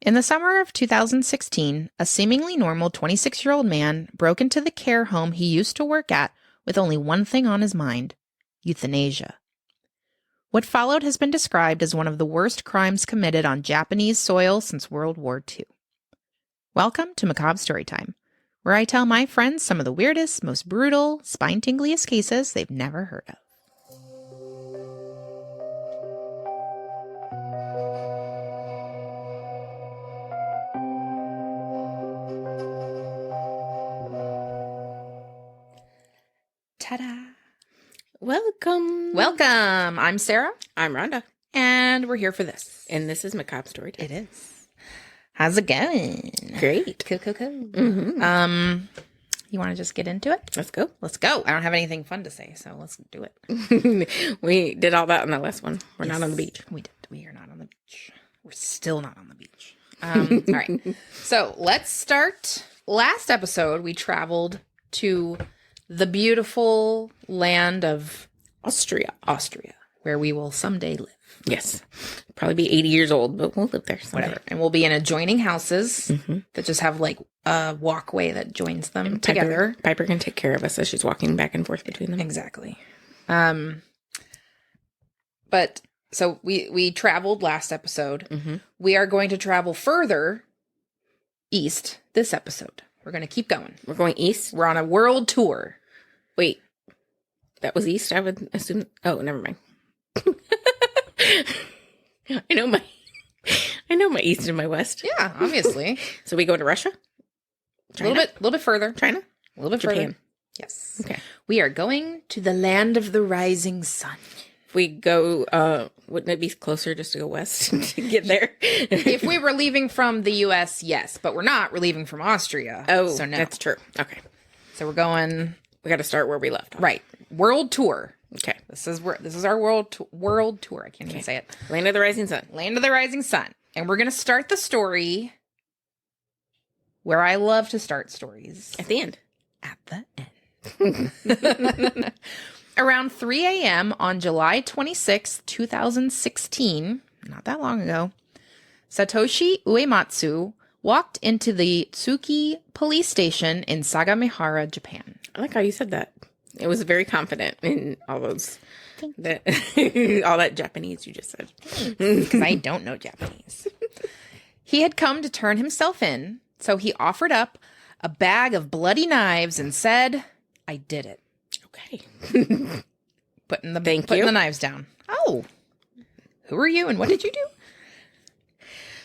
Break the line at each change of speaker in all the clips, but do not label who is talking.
In the summer of 2016, a seemingly normal 26-year-old man broke into the care home he used to work at with only one thing on his mind: euthanasia. What followed has been described as one of the worst crimes committed on Japanese soil since World War II. Welcome to Macabre Storytime, where I tell my friends some of the weirdest, most brutal, spine-tingliest cases they've never heard of. Ta-da!
Welcome.
I'm Sarah.
I'm Rhonda.
And we're here for this.
And this is Macabre Storytime.
It is. How's it going?
Great.
Cool.
Mm-hmm.
You want to just get into it?
Let's go.
Let's go. I don't have anything fun to say, so let's do it.
We did all that on the last one. We're not on the beach.
We did. We are not on the beach. We're still not on the beach. All right. So let's start. Last episode, we traveled to the beautiful land of
Austria,
where we will someday live.
Yes. Probably be 80 years old, but we'll live there someday.
Whatever. And we'll be in adjoining houses that just have like a walkway that joins them together.
Piper can take care of us as she's walking back and forth between them.
Exactly. But so we traveled last episode.
Mm-hmm.
We are going to travel further east this episode. We're going to keep going.
We're going east?
We're on a world tour.
Wait. That was east, I would assume. Oh, never mind. I know my east and my west.
Yeah, obviously.
So we go to Russia?
China? A little bit further.
China?
A little bit
Japan.
further. Yes.
Okay.
We are going to the land of the rising sun.
If we go, wouldn't it be closer just to go west to get there?
If we were leaving from the U.S., yes. But we're not. We're leaving from Austria.
Oh,
so no.
That's true. Okay.
So we're going...
We got to start where we left off.
Right. World tour.
Okay.
This is our world tour. I can't even say it.
Land of the Rising Sun.
Land of the Rising Sun. And we're going to start the story where I love to start stories.
At the end.
At the end. Around 3 a.m. on July 26, 2016, not that long ago, Satoshi Uematsu walked into the Tsuki police station in Sagamihara, Japan.
I like how you said that. It was very confident in all those, all that Japanese you just said.
Because I don't know Japanese. He had come to turn himself in, so he offered up a bag of bloody knives and said, "I did it."
Okay.
Putting the knives down. Oh, who are you and what did you do?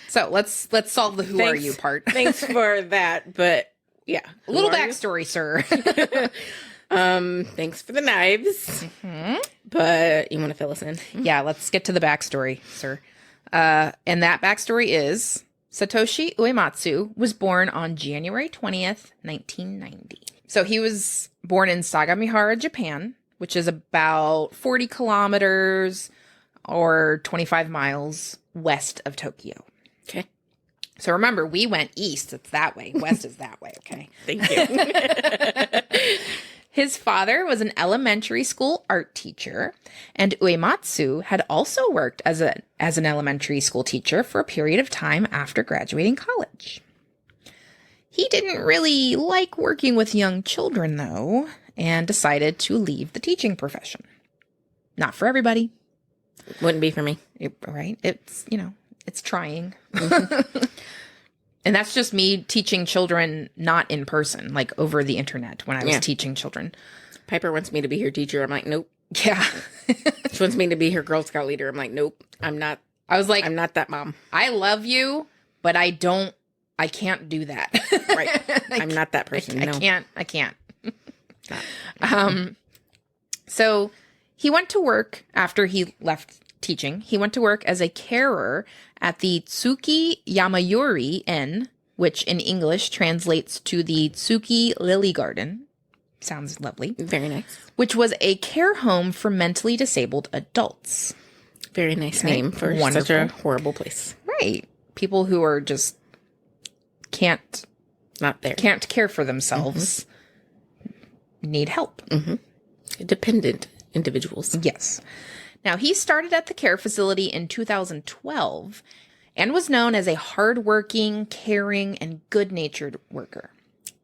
So let's solve the who are you part.
Thanks for that, but yeah.
A little backstory, sir.
Thanks for the knives. But you want to fill us in?
Yeah, let's get to the backstory, sir. And that backstory is Satoshi Uematsu was born on January 20th, 1990. So he was born in Sagamihara, Japan, which is about 40 kilometers or 25 miles west of Tokyo.
Okay.
So remember, we went east. It's that way. West is that way. Okay.
Thank you.
His father was an elementary school art teacher, and Uematsu had also worked as an elementary school teacher for a period of time after graduating college. He didn't really like working with young children, though, and decided to leave the teaching profession. Not for everybody.
Wouldn't be for me.
Right? It's trying. And that's just me teaching children not in person, like over the internet when I was teaching children.
Piper wants me to be her teacher. I'm like, nope.
Yeah.
She wants me to be her Girl Scout leader. I'm like, nope. I'm not that mom.
I love you, but I can't do that.
Right. I'm not that person.
I can't. So he went to work after he left teaching. He went to work as a carer at the Tsuki Yamayuri Inn, which in English translates to the Tsuki Lily Garden. Sounds lovely.
Very nice.
Which was a care home for mentally disabled adults.
Very nice name for such a horrible place.
Right. People who are just can't care for themselves, need help.
Dependent individuals.
Yes. Now, he started at the care facility in 2012, and was known as a hardworking, caring, and good-natured worker.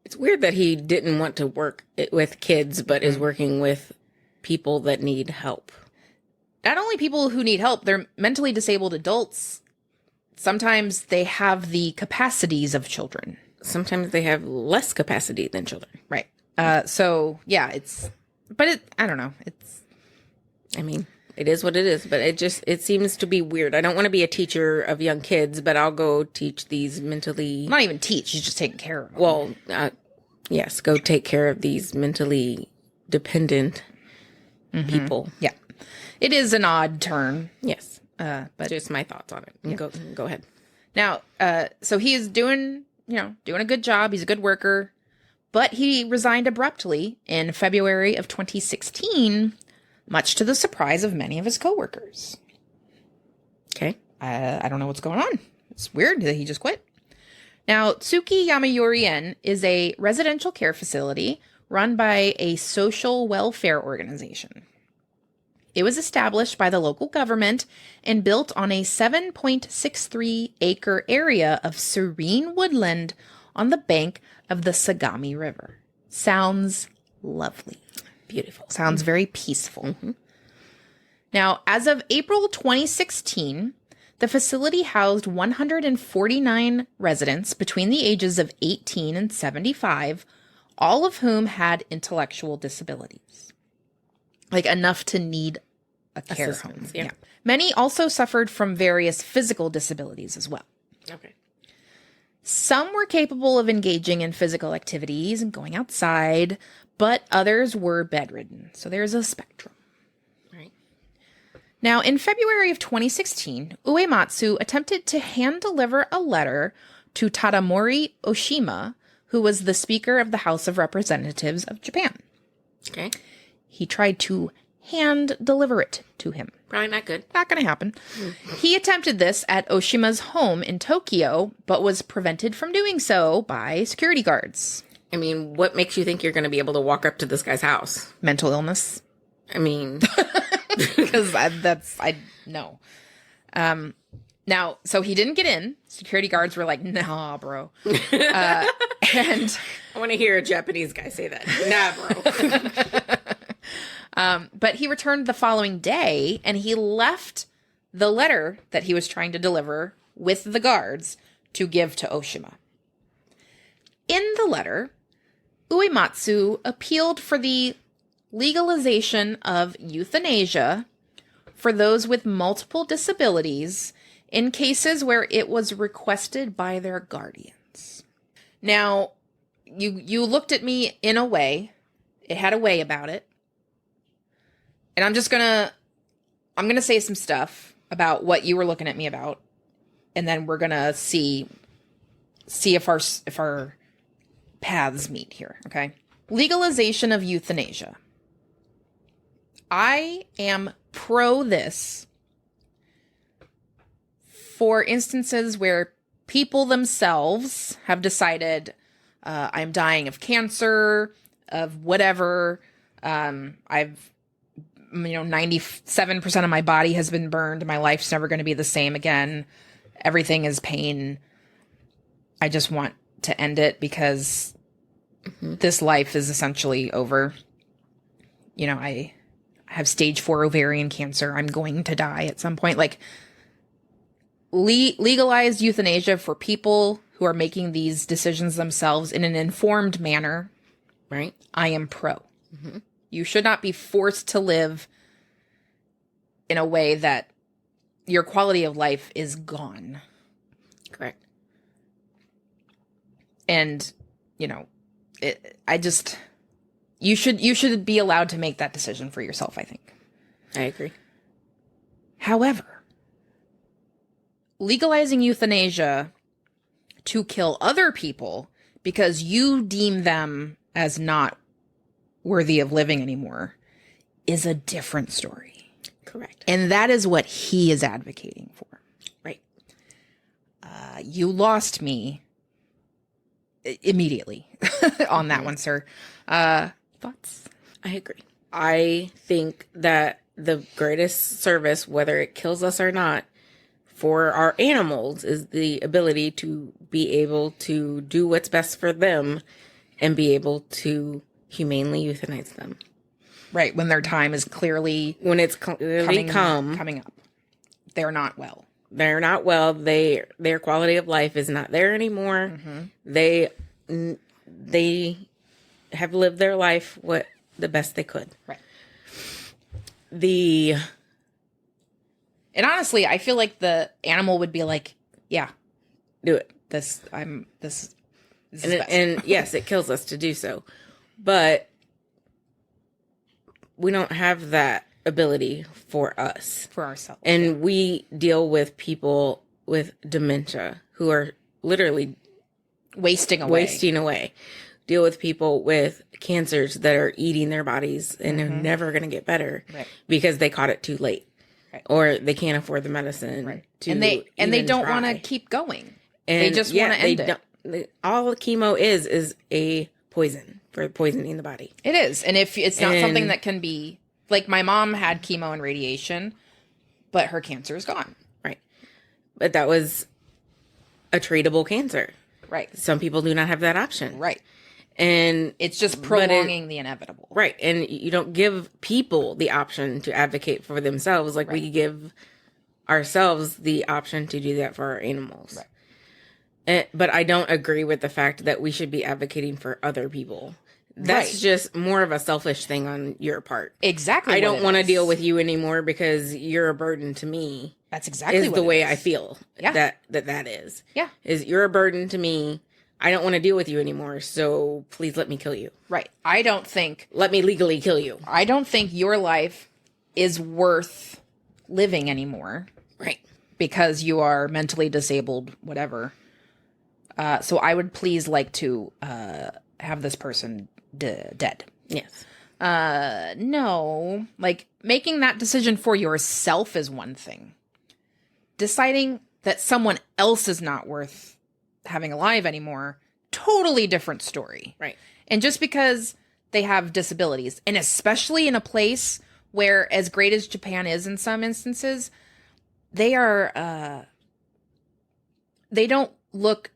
It's weird that he didn't want to work with kids, but is working with people that need help.
Not only people who need help, they're mentally disabled adults. Sometimes they have the capacities of children.
Sometimes they have less capacity than children.
Right. So, yeah, I don't know.
I mean, it is what it is, but it seems to be weird. I don't want to be a teacher of young kids, but I'll go teach these mentally...
Not even teach, he's just taking care of them.
Well, yes, go take care of these mentally dependent people.
Yeah. It is an odd turn.
Yes.
But
just my thoughts on it. Yeah. Go ahead.
Now, so he is doing a good job. He's a good worker, but he resigned abruptly in February of 2016, much to the surprise of many of his coworkers.
Okay.
I don't know what's going on. It's weird that he just quit. Now, Tsuki Yamayurien is a residential care facility run by a social welfare organization. It was established by the local government and built on a 7.63-acre area of serene woodland on the bank of the Sagami River. Sounds lovely.
Beautiful.
Sounds very peaceful. Mm-hmm. Now, as of April 2016, the facility housed 149 residents between the ages of 18 and 75, all of whom had intellectual disabilities. Like enough to need a care home.
Yeah.
Many also suffered from various physical disabilities as well.
Okay.
Some were capable of engaging in physical activities and going outside, but others were bedridden. So there's a spectrum.
Right.
Now, in February of 2016, Uematsu attempted to hand deliver a letter to Tadamori Oshima, who was the Speaker of the House of Representatives of Japan.
Okay.
He tried to hand deliver it to him.
Probably not good.
Not going to happen. He attempted this at Oshima's home in Tokyo, but was prevented from doing so by security guards.
I mean, what makes you think you're going to be able to walk up to this guy's house?
Mental illness.
I mean...
Because I know. Now, so he didn't get in. Security guards were like, nah, bro. And
I want to hear a Japanese guy say that. Nah, bro.
But he returned the following day, and he left the letter that he was trying to deliver with the guards to give to Oshima. In the letter, Uematsu appealed for the legalization of euthanasia for those with multiple disabilities in cases where it was requested by their guardians. Now, you looked at me in a way. It had a way about it. And I'm gonna say some stuff about what you were looking at me about, and then we're gonna see if our paths meet here, okay? Legalization of euthanasia. I am pro this for instances where people themselves have decided, I'm dying of cancer, of whatever, 97% of my body has been burned. My life's never going to be the same again. Everything is pain. I just want to end it because this life is essentially over. You know, I have stage 4 ovarian cancer. I'm going to die at some point. Like, legalized euthanasia for people who are making these decisions themselves in an informed manner.
Right.
I am pro. Mm-hmm. You should not be forced to live in a way that your quality of life is gone.
Correct.
And, you should be allowed to make that decision for yourself, I think.
I agree.
However, legalizing euthanasia to kill other people because you deem them as not worthy of living anymore is a different story.
Correct.
And that is what he is advocating for.
Right.
You lost me immediately on that one, sir. Thoughts?
I agree. I think that the greatest service, whether it kills us or not, for our animals is the ability to be able to do what's best for them and be able to humanely euthanize them.
Right, when their time is clearly
When it's clearly
coming up. They're not well.
They're not well. Their quality of life is not there anymore.
Mm-hmm.
They have lived their life the best they could.
Right.
And
honestly, I feel like the animal would be like, yeah,
do it.
This is
and yes, it kills us to do so. But we don't have that ability for us.
For ourselves.
And we deal with people with dementia who are literally
wasting away.
Deal with people with cancers that are eating their bodies and they're never going to get better because they caught it too late. Right. Or they can't afford the medicine.
Right. And they don't want to keep going. And they just want to end it.
All chemo is a poison for poisoning the body.
It is. And if it's not something that can be, like my mom had chemo and radiation, but her cancer is gone.
Right. But that was a treatable cancer.
Right.
Some people do not have that option.
Right.
And
it's just prolonging the inevitable.
Right. And you don't give people the option to advocate for themselves like we give ourselves the option to do that for our animals. Right. But I don't agree with the fact that we should be advocating for other people. That's just more of a selfish thing on your part.
Exactly.
I don't want to deal with you anymore because you're a burden to me.
That's exactly
what the way I feel. Yeah. That is.
Yeah.
Is you're a burden to me. I don't want to deal with you anymore, so please let me kill you.
Right.
Let me legally kill you.
I don't think your life is worth living anymore.
Right.
Because you are mentally disabled, whatever. So I would please like to have this person dead.
Yes.
No. Like, making that decision for yourself is one thing. Deciding that someone else is not worth having alive anymore, totally different story.
Right.
And just because they have disabilities, and especially in a place where, as great as Japan is in some instances, they don't look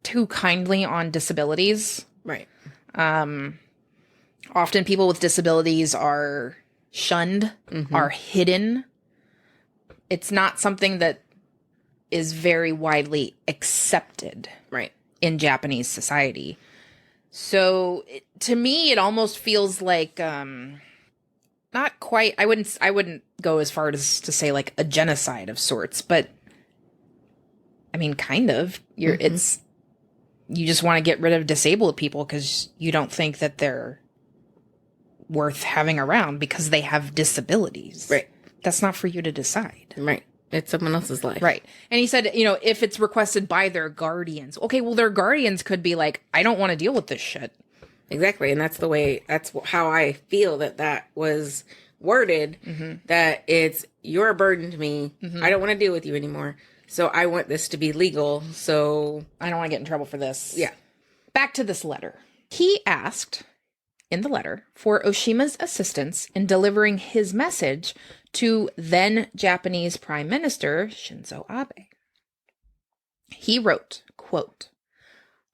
too kindly on disabilities.
Right.
Often people with disabilities are shunned, are hidden. It's not something that is very widely accepted in Japanese society. So to me, it almost feels like, not quite, I wouldn't go as far as to say like a genocide of sorts, but I mean, kind of. You just want to get rid of disabled people because you don't think that they're worth having around because they have disabilities.
Right.
That's not for you to decide.
Right. It's someone else's life.
Right. And he said, if it's requested by their guardians. Okay, well, their guardians could be like, I don't want to deal with this shit.
Exactly. And that's how I feel that was worded, that you're a burden to me. I don't want to deal with you anymore. So I want this to be legal. So
I don't want to get in trouble for this.
Yeah.
Back to this letter. He asked in the letter for Oshima's assistance in delivering his message to then Japanese Prime Minister Shinzo Abe. He wrote, quote,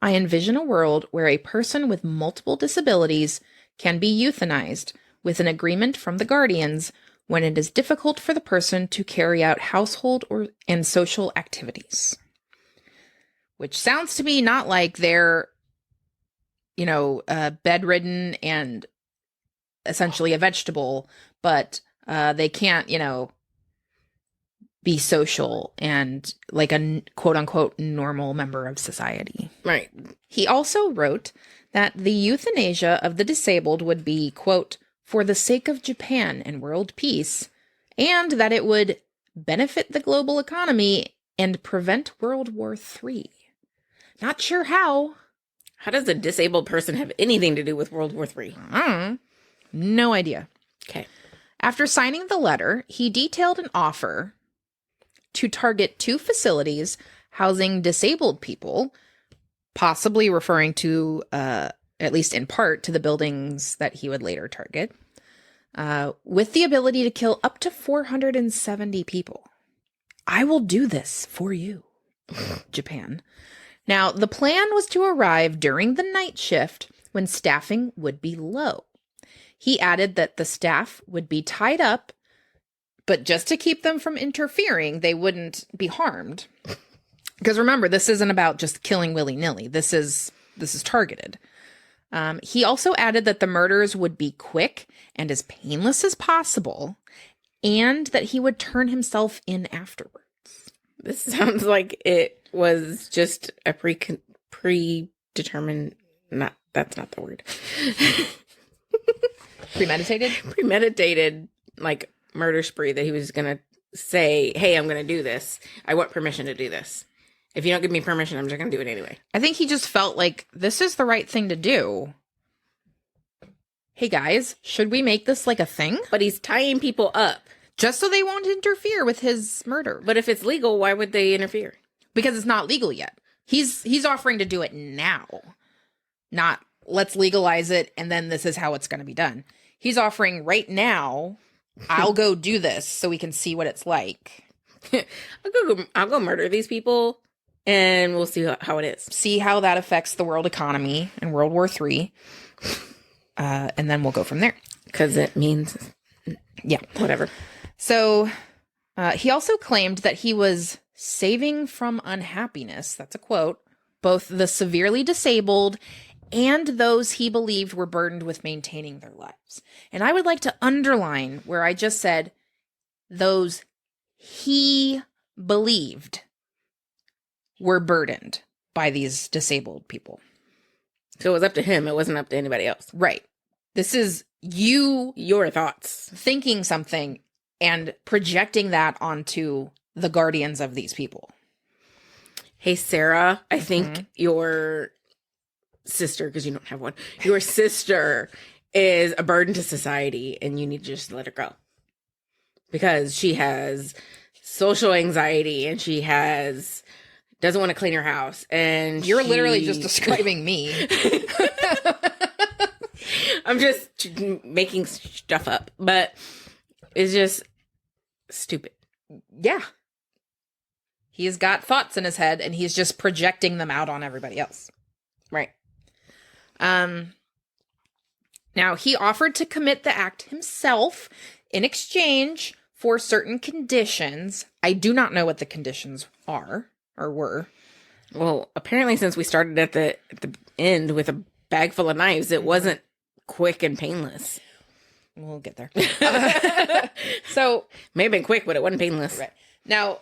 I envision a world where a person with multiple disabilities can be euthanized with an agreement from the guardians when it is difficult for the person to carry out household and social activities. Which sounds to me not like they're, bedridden and essentially a vegetable, but they can't, be social and like a quote unquote normal member of society.
Right.
He also wrote that the euthanasia of the disabled would be, quote, for the sake of Japan and world peace, and that it would benefit the global economy and prevent World War III. Not sure how.
How does a disabled person have anything to do with World War III?
No idea.
Okay.
After signing the letter, he detailed an offer to target 2 facilities housing disabled people, possibly referring to, at least in part, to the buildings that he would later target, with the ability to kill up to 470 people. I will do this for you, Japan. Now, the plan was to arrive during the night shift when staffing would be low. He added that the staff would be tied up, but just to keep them from interfering, they wouldn't be harmed. Because remember, this isn't about just killing willy-nilly. This is targeted. He also added that the murders would be quick and as painless as possible, and that he would turn himself in afterwards.
This sounds like it was just a predetermined. That's not the word. Premeditated, like, murder spree that he was gonna say, "Hey, I'm gonna do this. I want permission to do this. If you don't give me permission, I'm just gonna do it anyway."
I think he just felt like this is the right thing to do. Hey guys, should we make this like a thing?
But he's tying people up.
Just so they won't interfere with his murder.
But if it's legal, why would they interfere?
Because it's not legal yet. He's offering to do it now. Not, let's legalize it and then this is how it's going to be done. He's offering right now, I'll go do this so we can see what it's like.
I'll go murder these people and we'll see how it is.
See how that affects the world economy in World War III. And then we'll go from there.
Because it means,
yeah,
whatever.
So he also claimed that he was saving from unhappiness, that's a quote, both the severely disabled and those he believed were burdened with maintaining their lives. And I would like to underline where I just said those he believed were burdened by these disabled people.
So it was up to him. It wasn't up to anybody else.
Right. This is your
thoughts,
thinking something and projecting that onto the guardians of these people.
Hey, Sarah, I think your sister, because you don't have one, your sister is a burden to society and you need to just let her go. Because she has social anxiety and she doesn't want to clean her house. And
you're literally just describing me.
I'm just making stuff up, but it's just stupid.
Yeah. He's got thoughts in his head and he's just projecting them out on everybody else.
Right.
Now, he offered to commit the act himself in exchange for certain conditions. I do not know what the conditions are or were.
Well, apparently since we started at the end with a bag full of knives, it wasn't quick and painless.
We'll get there. So
may have been quick, but it wasn't painless.
Right. Now,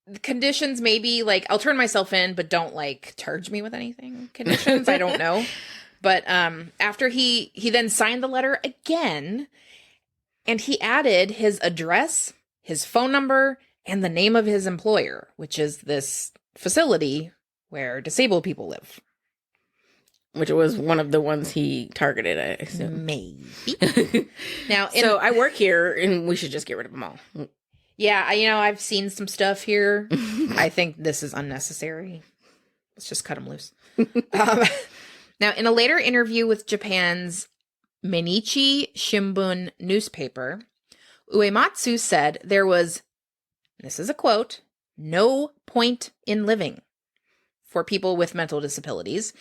the conditions maybe like I'll turn myself in, but don't like charge me with anything. Conditions, I don't know. But after he then signed the letter again, and he added his address, his phone number, and the name of his employer, which is this facility where disabled people live.
Which was one of the ones he targeted, I assume.
Maybe. Now,
so I work here, and we should just get rid of them all.
Yeah, I've seen some stuff here. I think this is unnecessary. Let's just cut them loose. Now, in a later interview with Japan's Mainichi Shimbun newspaper, Uematsu said there was, this is a quote, no point in living for people with mental disabilities,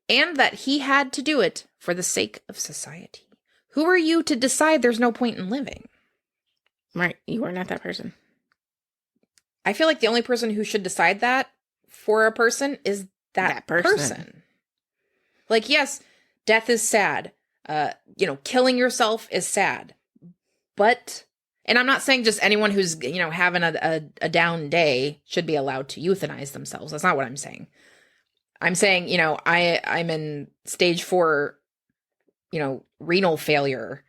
and that he had to do it for the sake of society. Who are you to decide there's no point in living?
Right. You are not that person.
I feel like the only person who should decide that for a person is that person. Like, yes, death is sad. Killing yourself is sad. But, and I'm not saying just anyone who's, having a down day should be allowed to euthanize themselves. That's not what I'm saying. I'm saying, I'm in stage 4, renal failure.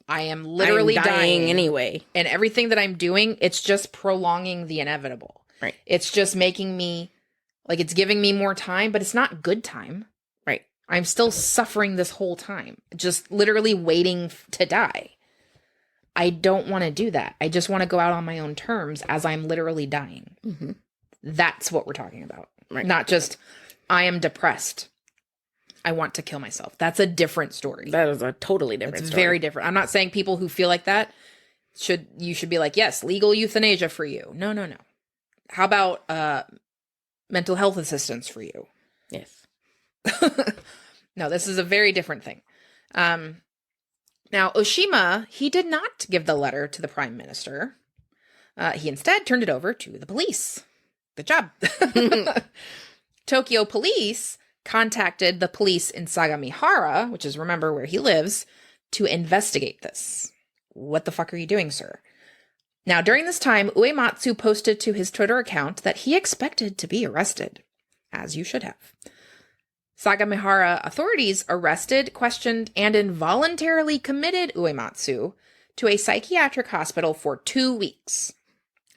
I am literally dying
anyway.
And everything that I'm doing, it's just prolonging the inevitable.
Right.
It's just making me, it's giving me more time, but it's not good time.
Right.
I'm still suffering this whole time. Just literally waiting to die. I don't want to do that. I just want to go out on my own terms as I'm literally dying.
Mm-hmm.
That's what we're talking about.
Right.
Not just, I am depressed. I want to kill myself. That's a different story.
That is a totally different story.
Very different. I'm not saying people who feel like that should be like, yes, legal euthanasia for you. No. How about mental health assistance for you?
Yes.
No, this is a very different thing. Now, Oshima, he did not give the letter to the prime minister. He instead turned it over to the police. Good job. Tokyo police contacted the police in Sagamihara, which is, remember, where he lives, to investigate this. What the fuck are you doing, sir? Now, during this time, Uematsu posted to his Twitter account that he expected to be arrested, as you should have. Sagamihara authorities arrested, questioned, and involuntarily committed Uematsu to a psychiatric hospital for 2 weeks.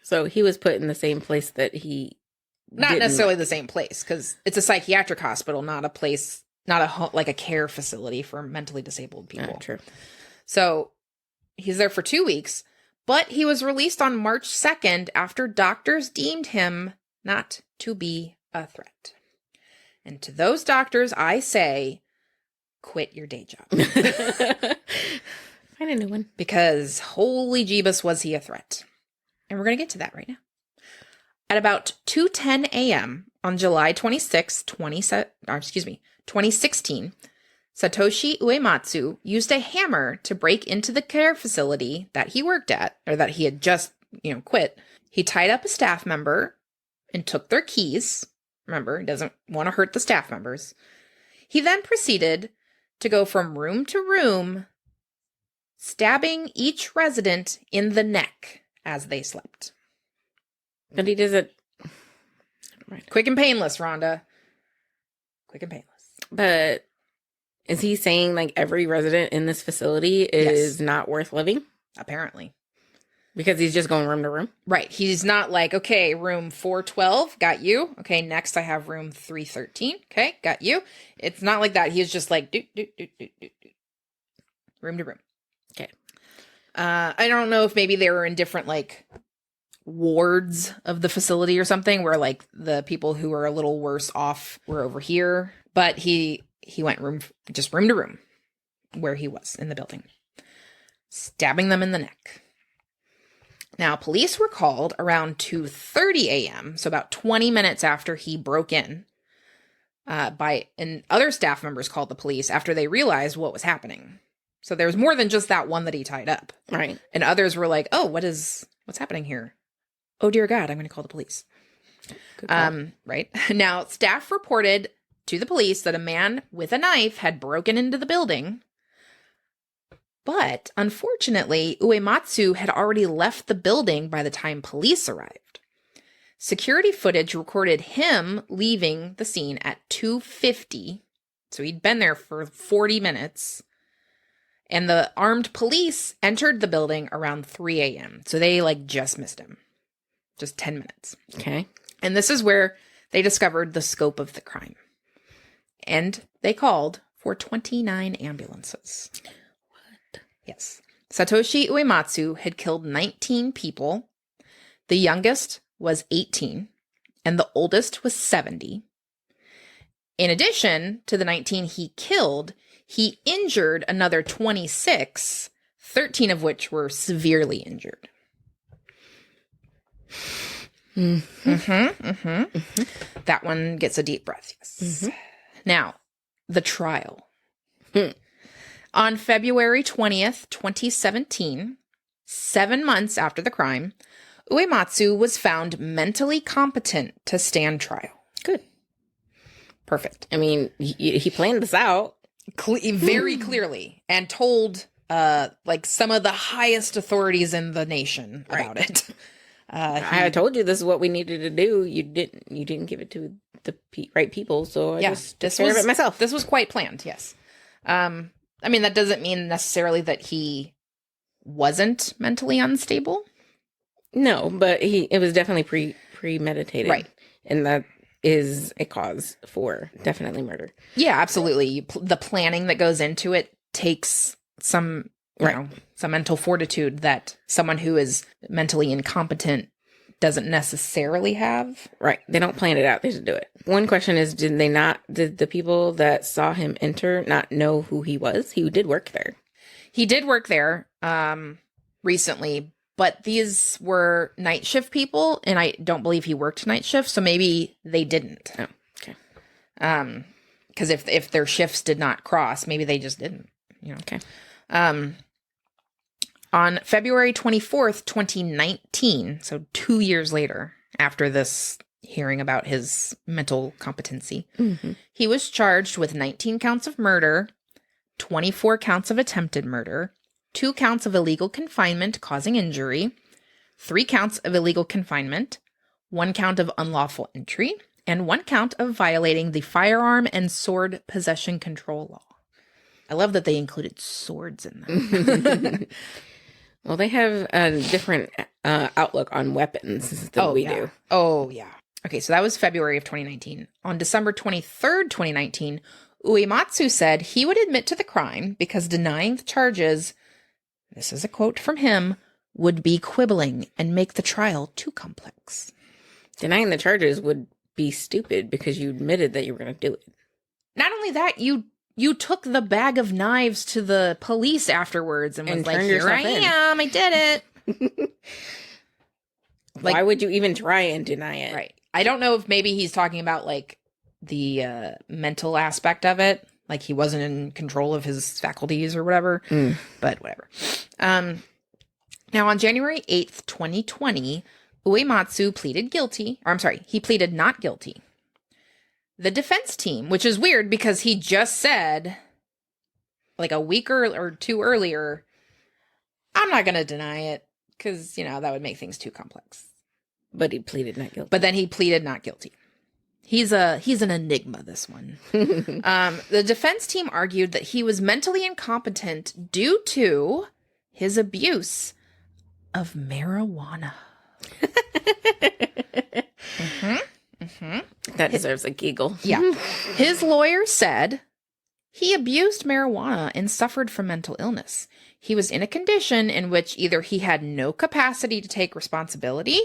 So he was put in the same place that he
Not necessarily the same place, because it's a psychiatric hospital, not a place, not a care facility for mentally disabled people.
True.
So he's there for 2 weeks, but he was released on March 2nd after doctors deemed him not to be a threat. And to those doctors, I say, quit your day job.
Find a new one.
Because holy jeebus was he a threat. And we're going to get to that right now. At about 2:10 a.m. on July 26, 2016, Satoshi Uematsu used a hammer to break into the care facility that he worked at, or that he had just, quit. He tied up a staff member and took their keys. Remember, he doesn't want to hurt the staff members. He then proceeded to go from room to room, stabbing each resident in the neck as they slept.
But he does it...
Quick and painless, Rhonda. Quick and painless.
But is he saying, every resident in this facility is not worth living?
Apparently.
Because he's just going room to room?
Right. He's not like, okay, room 412, got you. Okay, next I have room 313. Okay, got you. It's not like that. He's just like, do. Room to room.
Okay.
I don't know if maybe they were in different, wards of the facility or something, where, the people who are a little worse off were over here. But he went room to room, where he was in the building. Stabbing them in the neck. Now, police were called around 2:30 a.m., so about 20 minutes after he broke in, and other staff members called the police after they realized what was happening. So there was more than just that one that he tied up.
Right.
And others were like, oh, what's happening here? Oh, dear God, I'm going to call the police. Right. Now, staff reported to the police that a man with a knife had broken into the building. But, unfortunately, Uematsu had already left the building by the time police arrived. Security footage recorded him leaving the scene at 2:50, so he'd been there for 40 minutes, and the armed police entered the building around 3 a.m., so they, just missed him. Just 10 minutes.
Okay.
And this is where they discovered the scope of the crime. And they called for 29 ambulances. Yes. Satoshi Uematsu had killed 19 people. The youngest was 18, and the oldest was 70. In addition to the 19 he killed, he injured another 26, 13 of which were severely injured. That one gets a deep breath, yes. Now, the trial. On February 20th, 2017, 7 months after the crime, Uematsu was found mentally competent to stand trial.
Good.
Perfect.
I mean, he planned this out.
Very clearly, and told some of the highest authorities in the nation about it.
I told you this is what we needed to do. You didn't give it to the right people, so I just took care of it myself.
This was quite planned, yes. I mean, that doesn't mean necessarily that he wasn't mentally unstable.
No, but it was definitely premeditated.
Right.
And that is a cause for definitely murder.
Yeah, absolutely. The planning that goes into it takes some, some mental fortitude that someone who is mentally incompetent doesn't necessarily have.
Right. They don't plan it out. They just do it. One question is, did the people that saw him enter not know who he was? He did work there.
He did work there recently, But these were night shift people, and I don't believe he worked night shift, so maybe they didn't.
Oh, okay.
Because if their shifts did not cross, maybe they just didn't.
Okay.
On February 24th, 2019, so 2 years later, after this hearing about his mental competency, he was charged with 19 counts of murder, 24 counts of attempted murder, 2 counts of illegal confinement causing injury, 3 counts of illegal confinement, 1 count of unlawful entry, and 1 count of violating the firearm and sword possession control law. I love that they included swords in them.
Well, they have a different outlook on weapons than we do.
Oh, yeah. Okay, so that was February of 2019. On December 23rd, 2019, Uematsu said he would admit to the crime because denying the charges, this is a quote from him, would be quibbling and make the trial too complex.
Denying the charges would be stupid because you admitted that you were going to do it.
Not only that, you took the bag of knives to the police afterwards and was like, here I am, I did it.
Like, why would you even try and deny it?
Right. I don't know if maybe he's talking about like the mental aspect of it. Like he wasn't in control of his faculties or whatever, but whatever. Now on January 8th, 2020, Uematsu pleaded he pleaded not guilty. The defense team, which is weird because he just said, like a week or 2 earlier, I'm not going to deny it because, that would make things too complex.
But he pleaded not guilty.
But then he pleaded not guilty. He's an enigma, this one. The defense team argued that he was mentally incompetent due to his abuse of marijuana.
That deserves a giggle.
Yeah. His lawyer said he abused marijuana and suffered from mental illness. He was in a condition in which either he had no capacity to take responsibility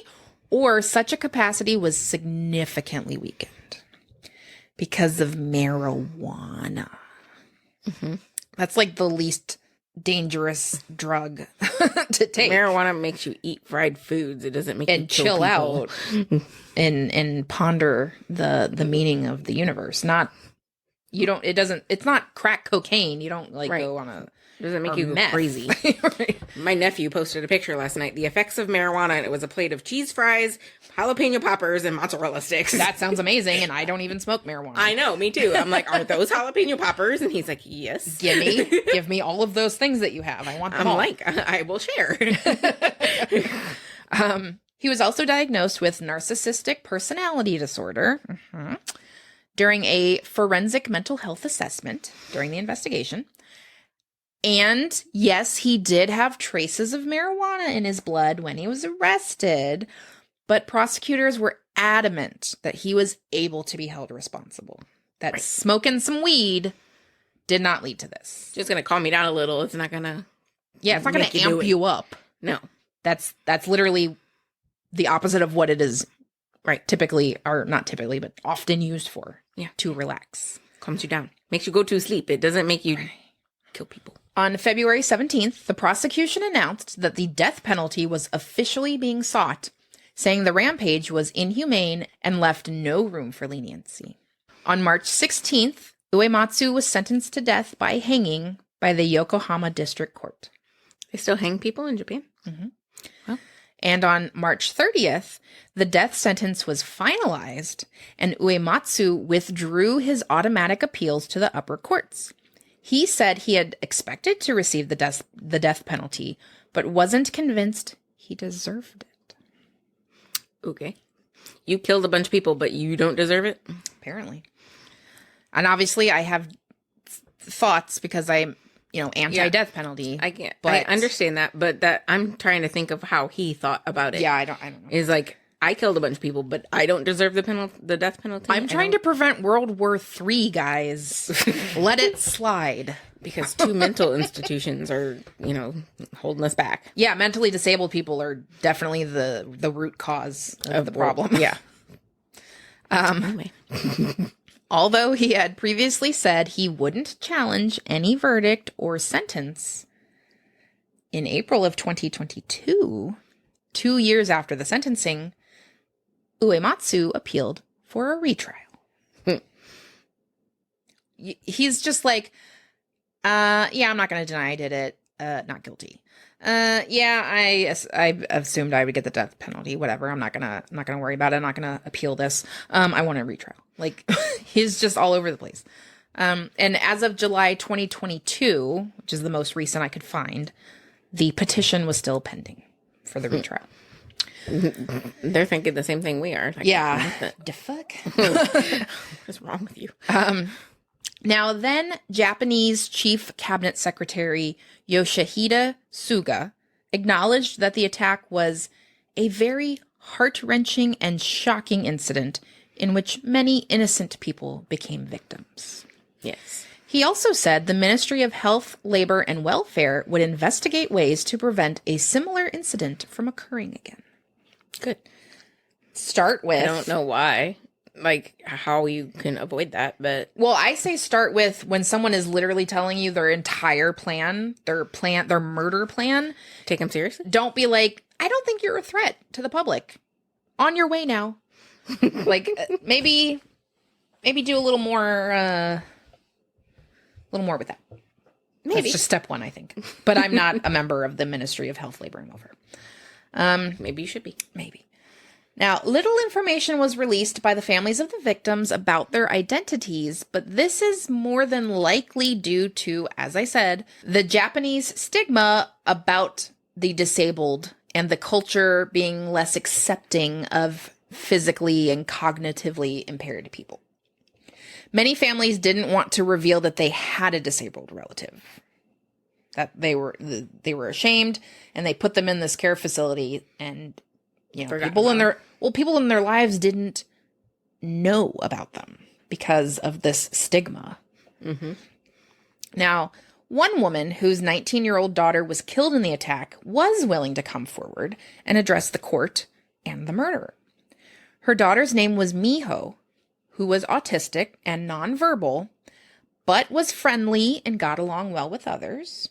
or such a capacity was significantly weakened because of marijuana. That's like the least dangerous drug to take.
Marijuana makes you eat fried foods. It doesn't make you
chill out and ponder the meaning of the universe. It's not crack cocaine. You don't go on a
It doesn't make you go crazy. Right. My nephew posted a picture last night. The effects of marijuana, and it was a plate of cheese fries, jalapeno poppers, and mozzarella sticks.
That sounds amazing, and I don't even smoke marijuana.
I know, me too. I'm like, are those jalapeno poppers? And he's like, yes.
Give me all of those things that you have. I want them all.
I'm like, I will share.
He was also diagnosed with narcissistic personality disorder during a forensic mental health assessment during the investigation. And yes, he did have traces of marijuana in his blood when he was arrested, but prosecutors were adamant that he was able to be held responsible. That smoking some weed did not lead to this.
Just going to calm me down a little. It's not going to...
Yeah, it's not going to amp you up.
No.
That's literally the opposite of what it is typically, or not typically, but often used for.
Yeah.
To relax.
Calms you down. Makes you go to sleep. It doesn't make you kill people.
On February 17th, the prosecution announced that the death penalty was officially being sought, saying the rampage was inhumane and left no room for leniency. On March 16th, Uematsu was sentenced to death by hanging by the Yokohama District Court.
They still hang people in Japan?
Mm-hmm. Well. And on March 30th, the death sentence was finalized, and Uematsu withdrew his automatic appeals to the upper courts. He said he had expected to receive the death penalty, but wasn't convinced he deserved it.
Okay. You killed a bunch of people, but you don't deserve it?
Apparently. And obviously I have thoughts because I'm, anti-death penalty.
I understand that, but that I'm trying to think of how he thought about it.
Yeah, I don't know.
Is like, I killed a bunch of people, but I don't deserve the death penalty.
I'm trying to prevent World War III, guys. Let it slide.
Because 2 mental institutions are, holding us back.
Yeah, mentally disabled people are definitely the root cause of the problem.
Yeah.
Anyway. Although he had previously said he wouldn't challenge any verdict or sentence, in April of 2022, 2 years after the sentencing, Uematsu appealed for a retrial. He's just like, yeah, I'm not going to deny I did it. Not guilty. Yeah, I assumed I would get the death penalty. Whatever. I'm not gonna worry about it. I'm not gonna appeal this. I want a retrial. Like, he's just all over the place. And as of July 2022, which is the most recent I could find, the petition was still pending for the retrial.
They're thinking the same thing we are.
Yeah. The fuck?
What's wrong with you?
Now, then Japanese Chief Cabinet Secretary Yoshihide Suga acknowledged that the attack was a very heart-wrenching and shocking incident in which many innocent people became victims.
Yes.
He also said the Ministry of Health, Labor, and Welfare would investigate ways to prevent a similar incident from occurring again.
Good.
Start with...
I don't know why. Like, how you can avoid that, but...
Well, I say start with when someone is literally telling you their entire plan, their murder plan.
Take them seriously?
Don't be like, I don't think you're a threat to the public. On your way now. Like, maybe do a little more with that.
Maybe.
That's just step one, I think. But I'm not a member of the Ministry of Health, Labor, and Welfare.
Maybe you should be.
Maybe. Now, little information was released by the families of the victims about their identities, but this is more than likely due to, as I said, the Japanese stigma about the disabled and the culture being less accepting of physically and cognitively impaired people. Many families didn't want to reveal that they had a disabled relative, that they were ashamed, and they put them in this care facility, and people in their lives didn't know about them because of this stigma.
Mm-hmm.
Now, one woman whose 19-year-old daughter was killed in the attack was willing to come forward and address the court and the murderer. Her daughter's name was Miho, who was autistic and nonverbal, but was friendly and got along well with others.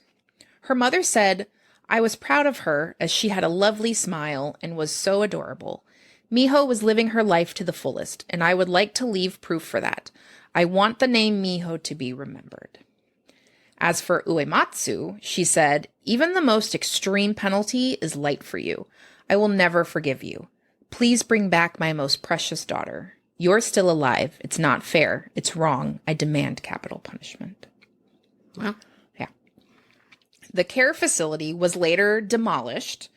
Her mother said, "I was proud of her as she had a lovely smile and was so adorable. Miho was living her life to the fullest, and I would like to leave proof for that. I want the name Miho to be remembered." As for Uematsu, she said, "Even the most extreme penalty is light for you. I will never forgive you. Please bring back my most precious daughter. You're still alive. It's not fair. It's wrong. I demand capital punishment."
Well,
yeah. The care facility was later demolished,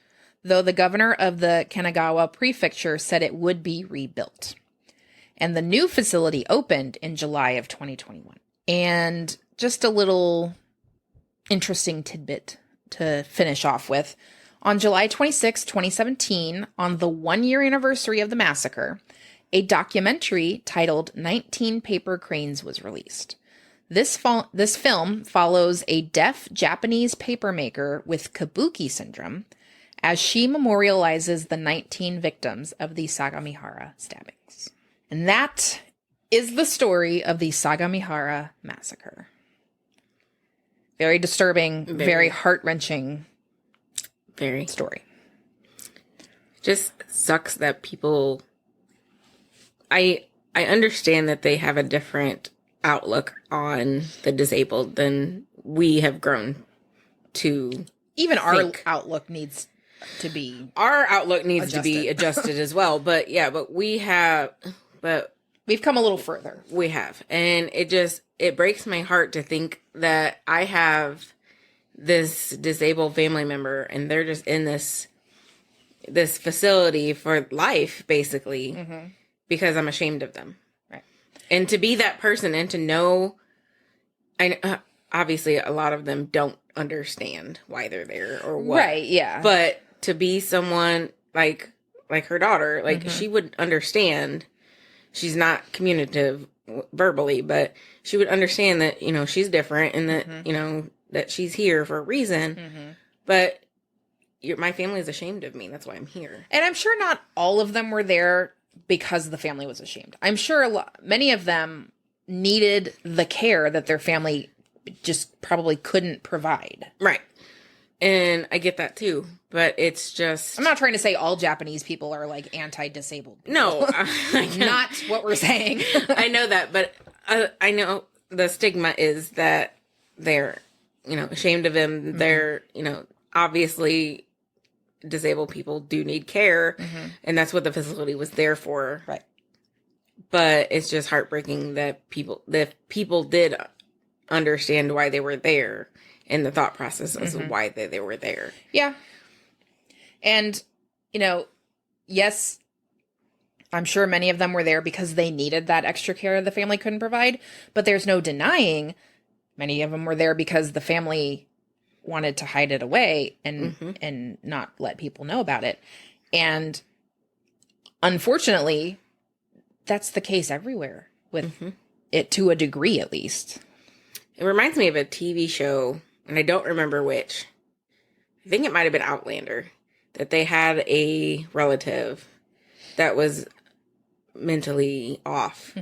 though the governor of the Kanagawa prefecture said it would be rebuilt. And the new facility opened in July of 2021. And just a little interesting tidbit to finish off with. On July 26, 2017, on the 1-year anniversary of the massacre, a documentary titled 19 Paper Cranes was released. This film follows a deaf Japanese papermaker with kabuki syndrome as she memorializes the 19 victims of the Sagamihara stabbings. And that is the story of the Sagamihara Massacre. Very disturbing, very heart-wrenching story.
Just sucks that people... I understand that they have a different outlook on the disabled than we have grown to.
Even our outlook needs to be
adjusted as well. But yeah, we've
come a little further.
We have. And it breaks my heart to think that I have this disabled family member and they're just in this facility for life, basically. Mm-hmm. Because I'm ashamed of them.
Right.
And to be that person and to know, obviously a lot of them don't understand why they're there or what.
Right, yeah.
But to be someone like her daughter, like mm-hmm. she would understand. She's not communicative verbally, but she would understand that, she's different and that, mm-hmm. That she's here for a reason. Mm-hmm. But my family is ashamed of me. That's why I'm here.
And I'm sure not all of them were there because the family was ashamed. I'm sure many of them needed the care that their family just probably couldn't provide.
Right. And I get that too, but it's just...
I'm not trying to say all Japanese people are like anti-disabled people.
No.
Not what we're saying.
I know that, but I know the stigma is that they're, ashamed of him. Mm-hmm. They're, obviously disabled people do need care, and that's what the facility was there for.
Right.
But it's just heartbreaking that people did understand why they were there and the thought process as to why they were there.
Yeah. And, yes, I'm sure many of them were there because they needed that extra care the family couldn't provide, but there's no denying many of them were there because the family wanted to hide it away and not let people know about it. And unfortunately, that's the case everywhere with it, to a degree at least.
It reminds me of a TV show, and I don't remember which. I think it might have been Outlander, that they had a relative that was mentally off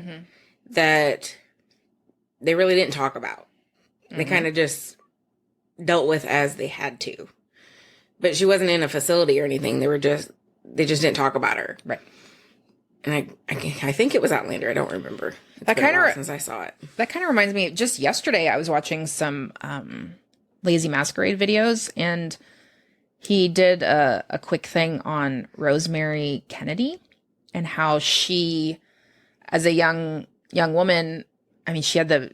that they really didn't talk about. They kind of just dealt with as they had to. But she wasn't in a facility or anything. They just didn't talk about her.
Right.
And I think it was Outlander. I don't remember. It's been a while since I saw it.
That kind of reminds me, just yesterday I was watching some Lazy Masquerade videos, and he did a quick thing on Rosemary Kennedy and how she, as a young woman, I mean, she had the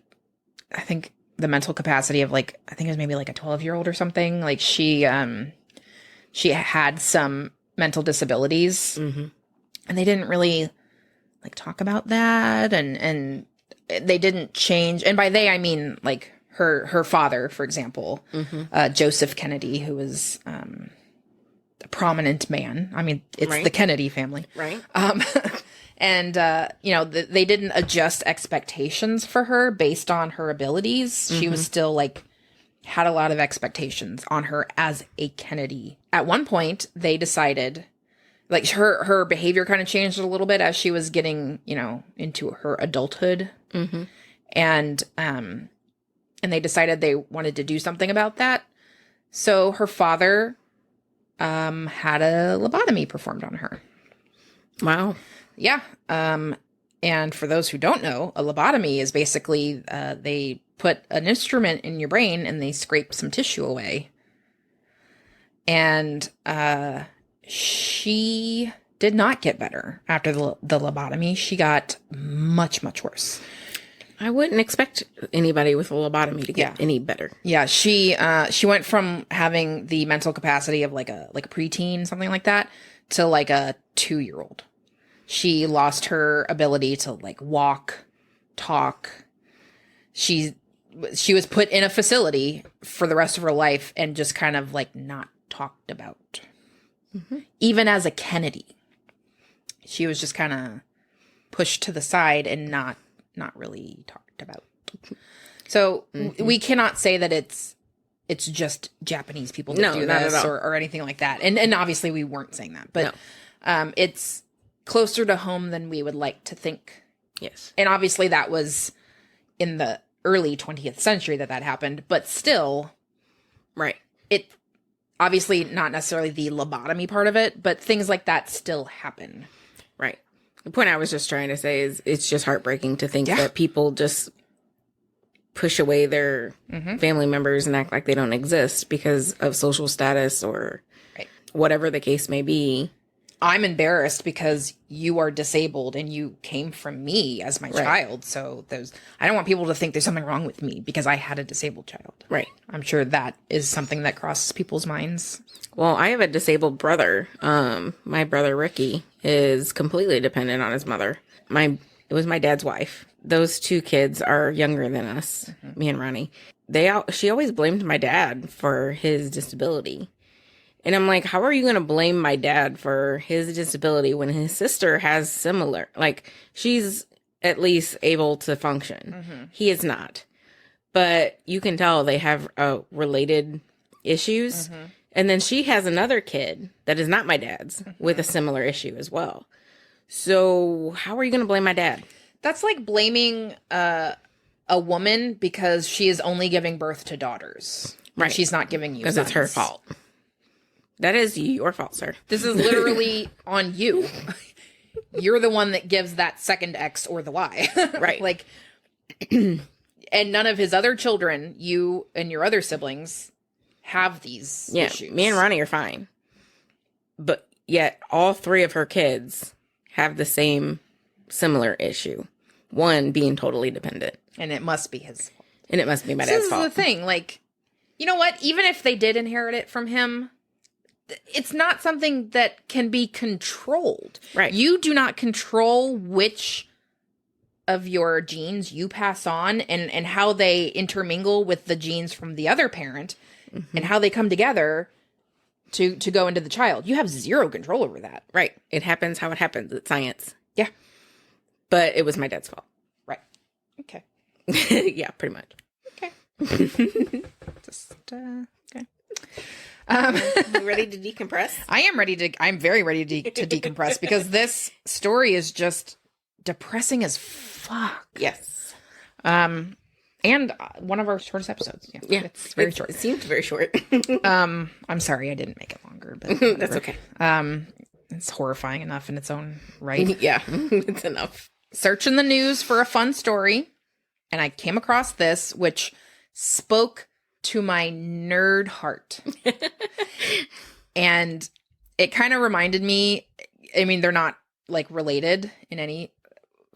mental capacity of I think it was maybe like a 12-year-old or something. Like she had some mental disabilities. And they didn't really talk about that, and they didn't change. And by they, I mean her father, for example, Joseph Kennedy, who was a prominent man. I mean, it's the Kennedy family,
right?
And they didn't adjust expectations for her based on her abilities. She was still had a lot of expectations on her as a Kennedy. At one point, they decided. Her behavior kind of changed a little bit as she was getting, into her adulthood. And they decided they wanted to do something about that. So her father had a lobotomy performed on her.
Wow.
Yeah. And for those who don't know, a lobotomy is basically they put an instrument in your brain and they scrape some tissue away. And she did not get better after the lobotomy. She got much, much worse.
I wouldn't expect anybody with a lobotomy to get any better.
Yeah, she went from having the mental capacity of like a preteen, something like that, to a 2-year-old. She lost her ability to walk, talk. She was put in a facility for the rest of her life and just kind of not talked about. Even as a Kennedy, she was just kind of pushed to the side and not really talked about. So we cannot say that it's just Japanese people that do this or anything like that. And obviously we weren't saying that, but it's closer to home than we would like to think.
Yes. And
obviously that was in the early 20th century that happened, but still,
right.
Obviously, not necessarily the lobotomy part of it, but things like that still happen.
Right. The point I was just trying to say is it's just heartbreaking to think that people just push away their family members and act like they don't exist because of social status or whatever the case may be.
I'm embarrassed because you are disabled and you came from me as my child. So I don't want people to think there's something wrong with me because I had a disabled child.
Right.
I'm sure that is something that crosses people's minds.
Well, I have a disabled brother. My brother Ricky is completely dependent on his mother. It was my dad's wife. Those two kids are younger than us, me and Ronnie. She always blamed my dad for his disability. And I'm like, how are you going to blame my dad for his disability when his sister has similar, she's at least able to function. He is not. But you can tell they have related issues. And then she has another kid that is not my dad's with a similar issue as well. So how are you going to blame my dad?
That's like blaming a woman because she is only giving birth to daughters.
Right.
She's not giving you
because it's her
sons.
fault. That is your fault, sir.
This is literally on you. You're the one that gives that second X or the Y.
Right.
Like, and none of his other children, you and your other siblings, have these issues.
Me and Ronnie are fine. But yet all 3 of her kids have the same similar issue. One being totally dependent.
And it must be his fault.
And it must be my dad's fault.
This is the thing. Like, you know what? Even if they did inherit it from him, it's not something that can be controlled.
Right.
You do not control which of your genes you pass on and how they intermingle with the genes from the other parent and how they come together to go into the child. You have zero control over that.
Right. It happens how it happens. It's science.
Yeah.
But it was my dad's fault.
Right. Okay.
Yeah, pretty much.
Okay. Just, okay.
You ready to decompress?
I'm very ready to decompress because this story is just depressing as fuck.
Yes.
And one of our shortest episodes. Yeah. It's very short.
It seemed very short.
I'm sorry I didn't make it longer, but
That's okay.
It's horrifying enough in its own right.
Yeah, it's enough.
Searching the news for a fun story, and I came across this, which spoke to my nerd heart. And it kind of reminded me, I mean, they're not like related in any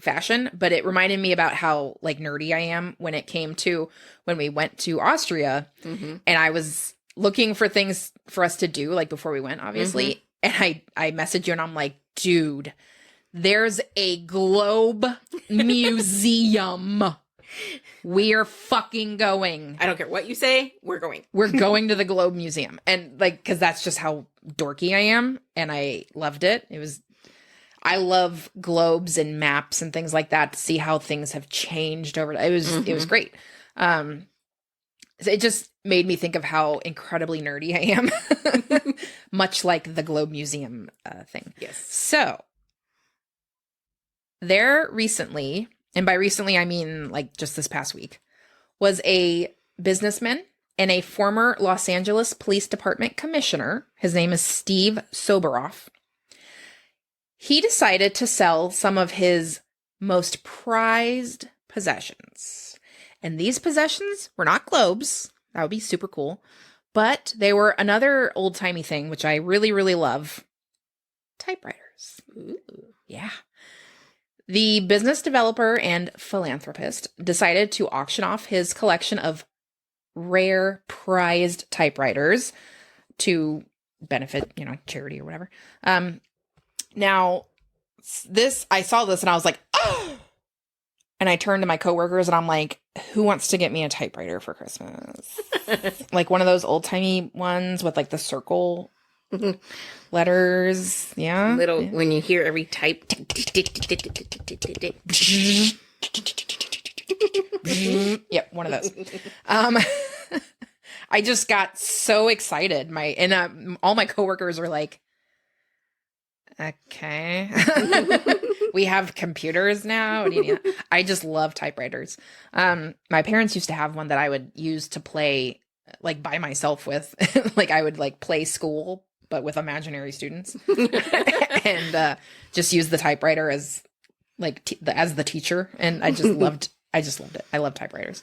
fashion, but it reminded me about how like nerdy I am when it came to when we went to Austria and I was looking for things for us to do like before we went, obviously. And I messaged you and I'm like, dude, there's a globe museum. We are fucking going.
I don't care what you say. We're going.
We're going to the Globe Museum. And like, cause that's just how dorky I am. And I loved it. I love globes and maps and things like that to see how things have changed over. It was great. So it just made me think of how incredibly nerdy I am, much like the Globe Museum thing.
Yes.
So there recently, and by recently I mean like just this past week, was a businessman and a former Los Angeles Police Department commissioner. His name is Steve Soberoff. He decided to sell some of his most prized possessions. And these possessions were not globes. That would be super cool. But they were another old-timey thing, which I really, really love. Typewriters.
Ooh.
Yeah. The business developer and philanthropist decided to auction off his collection of rare prized typewriters to benefit, charity or whatever. Now, I saw this and I was like, oh! And I turned to my coworkers and I'm like, who wants to get me a typewriter for Christmas? Like one of those old timey ones with like the circle letters. Yeah.
When you hear every type.
Yep, one of those. I just got so excited. All my coworkers were like, okay. We have computers now. What do you need? I just love typewriters. My parents used to have one that I would use to play like by myself with. Like I would like play school, but with imaginary students, and just use the typewriter as like as the teacher. And I just loved it. I love typewriters.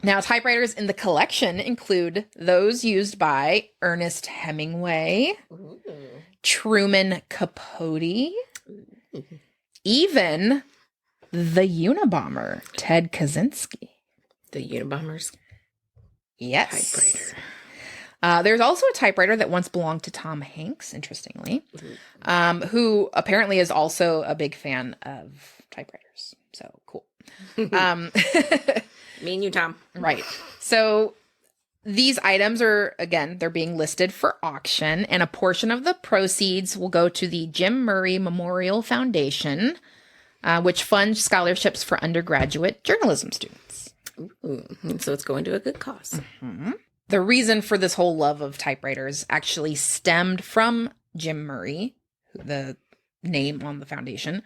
Now, typewriters in the collection include those used by Ernest Hemingway,
Ooh.
Truman Capote, even the Unabomber, Ted Kaczynski.
The Unabomber's
Yes.
typewriter.
There's also a typewriter that once belonged to Tom Hanks, interestingly, who apparently is also a big fan of typewriters. So cool.
Me and you, Tom.
Right. So these items are, again, they're being listed for auction, and a portion of the proceeds will go to the Jim Murray Memorial Foundation, which funds scholarships for undergraduate journalism students.
Ooh. So it's going to a good cause.
Mm-hmm. The reason for this whole love of typewriters actually stemmed from Jim Murray, the name on the foundation,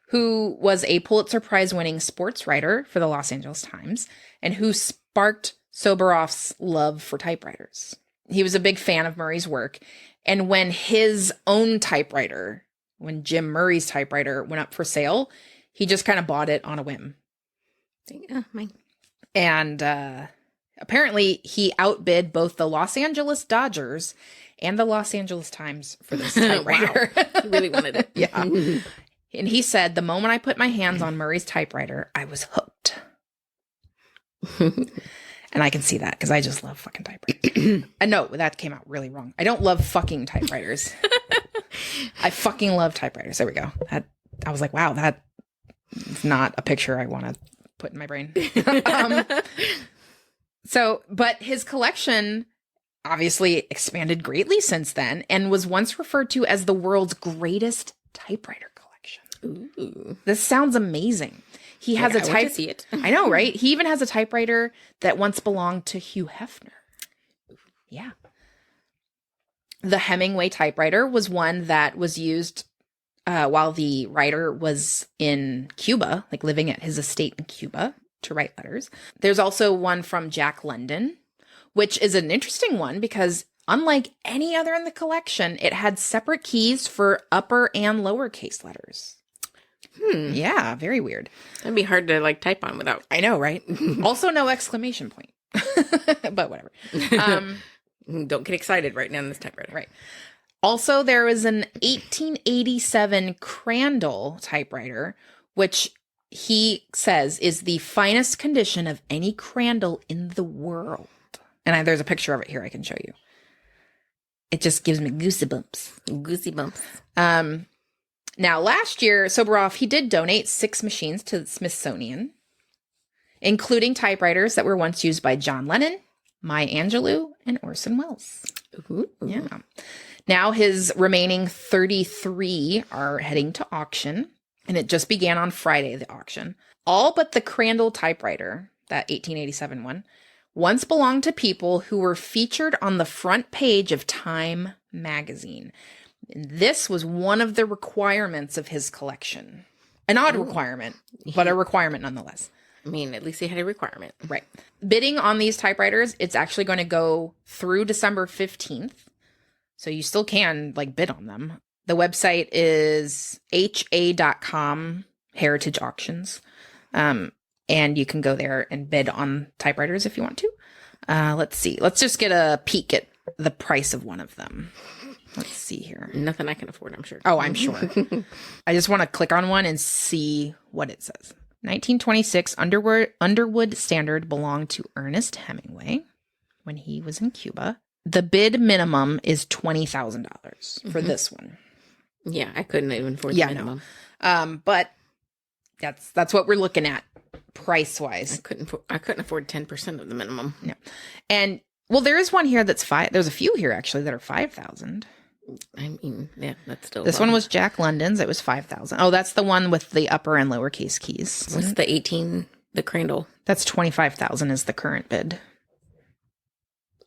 who was a Pulitzer Prize winning sports writer for the Los Angeles Times and who sparked Soberoff's love for typewriters. He was a big fan of Murray's work. And when his own typewriter, when Jim Murray's typewriter went up for sale, he just kind of bought it on a whim.
Mine.
And apparently he outbid both the Los Angeles Dodgers and the Los Angeles Times for this typewriter.
Wow. He really wanted it.
Yeah. And he said, the moment I put my hands on Murray's typewriter, I was hooked. And I can see that because I just love fucking typewriters. And no, that came out really wrong. I don't love fucking typewriters. I fucking love typewriters. There we go. I was like, wow, that is not a picture I want to put in my brain. But his collection obviously expanded greatly since then and was once referred to as the world's greatest typewriter collection.
Ooh.
This sounds amazing. He has a
want to see it.
I know, right? He even has a typewriter that once belonged to Hugh Hefner. Yeah. The Hemingway typewriter was one that was used while the writer was in Cuba, like living at his estate in Cuba to write letters. There's also one from Jack London, which is an interesting one because unlike any other in the collection, it had separate keys for upper and lowercase letters. Yeah, very weird.
That'd be hard to like type on without.
I know, right? Also, no exclamation point. But whatever.
Don't get excited right now in this typewriter.
Right. Also, there was an 1887 Crandall typewriter, which he says is the finest condition of any Crandall in the world. And there's a picture of it here I can show you. It just gives me goosebumps.
Goosey bumps.
Now, last year, Soberoff, he did donate 6 machines to the Smithsonian, including typewriters that were once used by John Lennon, Maya Angelou, and Orson Welles.
Ooh.
Yeah. Now, his remaining 33 are heading to auction, and it just began on Friday, the auction. All but the Crandall typewriter, that 1887 one, once belonged to people who were featured on the front page of Time magazine. And this was one of the requirements of his collection. An odd requirement, but a requirement nonetheless.
I mean, at least he had a requirement.
Right. Bidding on these typewriters, it's actually going to go through December 15th. So you still can bid on them. The website is ha.com, Heritage Auctions. And you can go there and bid on typewriters if you want to. Let's see. Let's just get a peek at the price of one of them. Let's see here.
Nothing I can afford, I'm sure.
Oh, I'm sure. I just want to click on one and see what it says. 1926 Underwood Standard belonged to Ernest Hemingway when he was in Cuba. The bid minimum is $20,000 for this one.
Yeah, I couldn't even afford the minimum.
No. But that's what we're looking at price-wise.
I couldn't afford 10% of the minimum.
No. And well, there is one here that's there's a few here actually that are 5,000.
I mean, yeah, that's still.
This one was Jack London's. It was 5,000. Oh, that's the one with the upper and lowercase keys.
What's the Crandall?
That's 25,000 is the current bid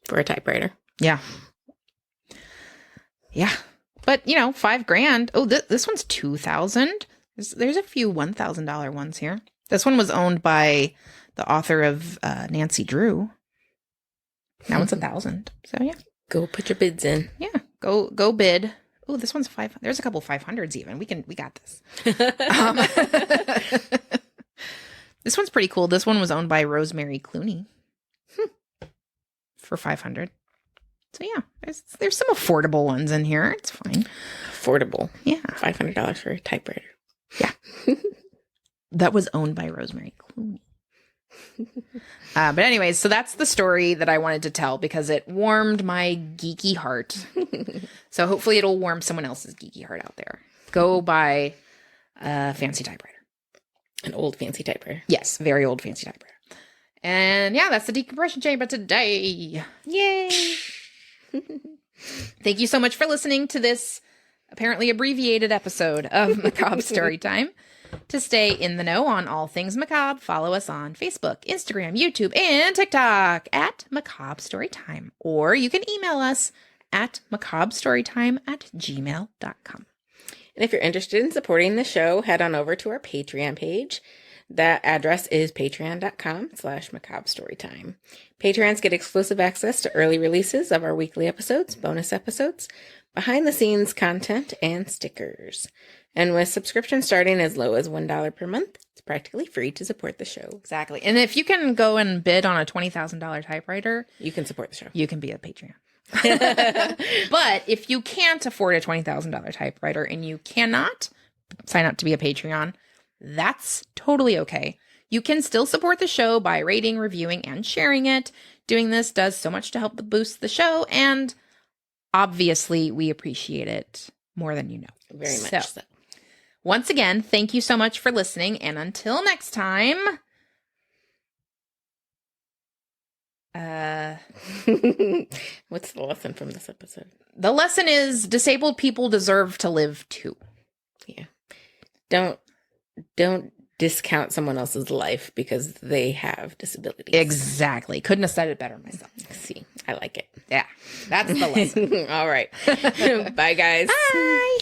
For a typewriter.
Yeah. Yeah. But, $5,000. Oh, this one's 2,000. There's a few $1,000 ones here. This one was owned by the author of Nancy Drew. Now it's 1,000. So yeah.
Go put your bids in.
Yeah. Go bid. Oh, this one's 5. There's a couple 500s even. We got this. This one's pretty cool. This one was owned by Rosemary Clooney for 500. So yeah, there's some affordable ones in here. It's fine.
Affordable.
Yeah.
$500 for a typewriter.
Yeah. That was owned by Rosemary Clooney. But anyways, so that's the story that I wanted to tell because it warmed my geeky heart. So hopefully it'll warm someone else's geeky heart out there. Go buy a fancy typewriter.
An old fancy typewriter.
Yes, very old fancy typewriter. And yeah, that's the decompression chamber today. Yay! Thank you so much for listening to this apparently abbreviated episode of Macabre Storytime. To stay in the know on all things macabre, follow us on Facebook, Instagram, YouTube, and TikTok at Macabre Storytime. Or you can email us at macabrestorytime@gmail.com.
And if you're interested in supporting the show, head on over to our Patreon page. That address is patreon.com/macabrestorytime. Patrons get exclusive access to early releases of our weekly episodes, bonus episodes, behind-the-scenes content, and stickers. And with subscription starting as low as $1 per month, it's practically free to support the show.
Exactly. And if you can go and bid on a $20,000 typewriter,
you can support the show.
You can be a Patreon. But if you can't afford a $20,000 typewriter and you cannot sign up to be a Patreon, that's totally okay. You can still support the show by rating, reviewing, and sharing it. Doing this does so much to help boost the show, and obviously we appreciate it more than you know.
Very much so.
Once again, thank you so much for listening, and until next time...
What's the lesson from this episode?
The lesson is disabled people deserve to live too.
Yeah. Don't discount someone else's life because they have disabilities.
Exactly. Couldn't have said it better myself.
See, I like it.
Yeah. That's the lesson.
All right. Bye, guys.
Bye.